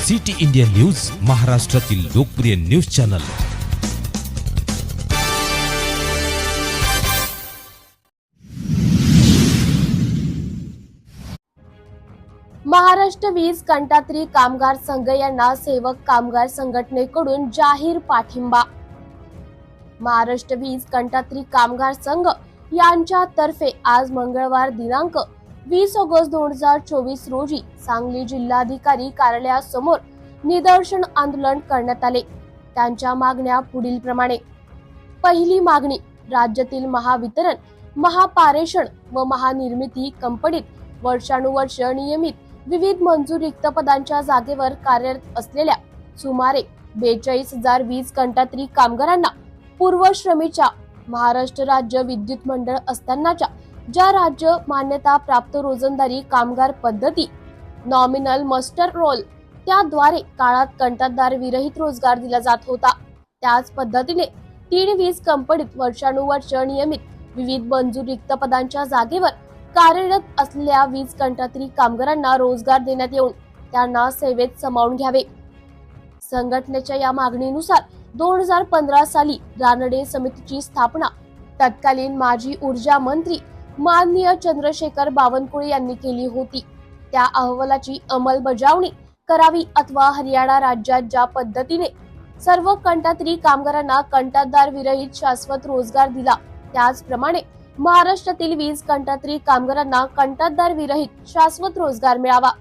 City India news, महाराष्ट्रातील लोकप्रिय news channel. Maharashtra वीज कंत्राटी कामगार संघ यांना सेवक कामगार संघटनेकडून जाहीर पाठिंबा। महाराष्ट्र वीज कंत्राटी कामगार संघ यांच्यातर्फे आज मंगळवार दिनांक 20 ऑगस्ट 2024 रोजी सांगली जिल्हाधिकारी कार्यालयासमोर निदर्शन आंदोलन करण्यात आले। त्यांच्या मागण्या पुढील प्रमाणे। पहिली मागणी, राज्यातील महावितरण, महापारेषण व महानिर्मिती कंपनीत वर्षानुवर्ष नियमित विविध मंजूर रिक्त पदांच्या जागेवर कार्यरत असलेल्या सुमारे 42,000 वीज कंत्राटी कामगारांना पूर्वश्रमीच्या महाराष्ट्र राज्य विद्युत मंडळ असतानाच्या ज्या राज्य मान्यता प्राप्त रोजंदारी कामगार पद्धती नॉमिनल मस्टर रोल त्याद्वारे काळात कंत्राटदार विरहित रोजगार दिला जात होता, त्याच पद्धतीने 3 वीज कंपनीत वर्षानुवर्ष नियमित विविध मंजूर रिक्त पदांच्या जागेवर कार्यरत असलेल्या वीज कंत्राटी कामगारांना रोजगार देण्यात येऊन त्यांना सेवेत सामावून घ्यावे। संघटनेच्या या मागणीनुसार 2015 साली रानडे समितीची स्थापना तत्कालीन माजी ऊर्जा मंत्री माननीय चंद्रशेखर बावनकुळे यांनी केली होती। त्या अहवालाची अंमलबजावणी करावी अथवा हरियाणा राज्यात ज्या पद्धतीने सर्व कंत्राटी कामगारांना कंत्राटदार विरहित शाश्वत रोजगार दिला, त्याचप्रमाणे महाराष्ट्रातील वीज कंत्राटी कामगारांना कंत्राटदार विरहित शाश्वत रोजगार मिळावा।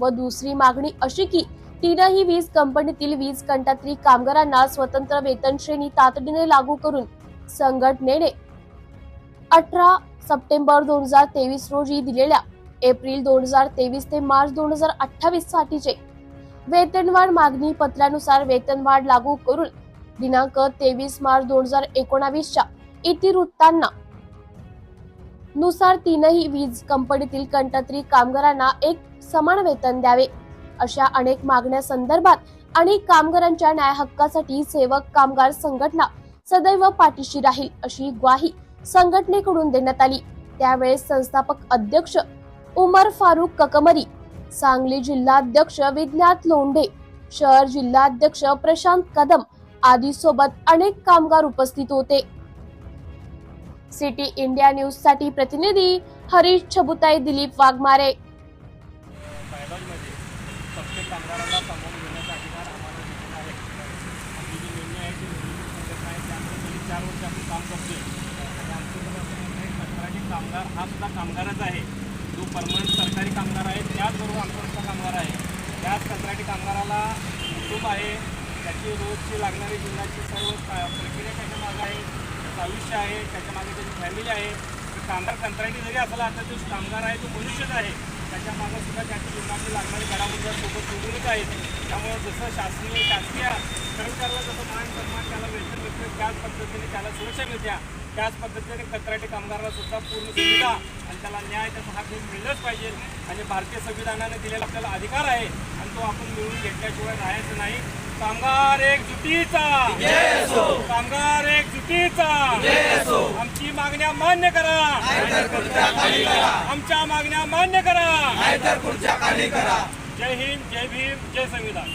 व दुसरी मागणी अशी की 3ही वीज कंपनीतील वीज कंत्राटी कामगारांना स्वतंत्र वेतन श्रेणी तातडीने लागू करून संघटनेने 18 सप्टेंबर 2023 रोजी दिलेल्या एप्रिल 2023 ते मार्च 2028 साठीचे वेतनवाढ मागणी पत्रानुसार वेतनवाढ लागू करून दिनांक 23 मार्च 2019 च्या इतिवृत्तांना नुसार 3ही वीज कंपनीतील कंत्राटी कामगारांना एक समान वेतन द्यावे, अशा अनेक मागण्या संदर्भात आणि कामगारांच्या न्याय हक्कासाठी सेवक कामगार संघटना सदैव पाठीशी राहील अशी ग्वाही संघटनेकडून देण्यात आली। त्यावेळेस संस्थापक अध्यक्ष उमर फारुक ककमरी, सांगली जिल्हाध्यक्ष विद्यात लोंढे, शहर जिल्हाध्यक्ष प्रशांत कदम आदी सोबत अनेक कामगार उपस्थित होते। सिटी इंडिया न्यूज साठी प्रतिनिधी हरीश छबुताई, दिलीप वाघमारे। प्रत्येक कामगाराला सामावून घेण्याचा अधिकार आम्हाला दिलेला आहे। आपली जी निर्णय आहे ती निर्णय संघटना आहे, त्यामुळे गेली 4 वर्ष आपण काम करतोय आणि आमचं कंत्राटी कामगार हा सुद्धा कामगारच आहे। जो परमनंट सरकारी कामगार आहे त्याचबरोबर आमचा सुद्धा कामगार आहे। त्याच कंत्राटी कामगाराला कुटुंब आहे, त्याची रोजची लागणारी जीवनाची सर्व प्रक्रिया त्याच्या मागे आहे, त्याचं आयुष्य आहे, त्याच्या मागे त्याची फॅमिली आहे। कामगार कंत्राटी जरी असला तर तो कामगार आहे, तो मनुष्यच आहे, त्याच्या मागे सुद्धा त्याची जीवनाची लागणारी घडामोडी सोबत जोडूनच आहेत। त्यामुळे जसं शासकीय कर्मचाऱ्याला जसं मान सन्मान त्याला वेतन मिळते, त्याच पद्धतीने त्याला सुरक्षा मिळते, त्याच पद्धतीने कंत्राटी कामगाराला सुद्धा पूर्ण सुविधा आणि त्याला न्याय त्याचा हक मिळलंच पाहिजे। आणि भारतीय संविधानाने दिलेला आपल्याला अधिकार आहे आणि तो आपण मिळवून घेतल्याशिवाय राहायचं नाही। कामगार एकजुटीचा, कामगार एकजुटीचा, आमची मागण्या मान्य करा, आमच्या मागण्या मान्य करा। जय हिंद, जय भीम, जय संविधान।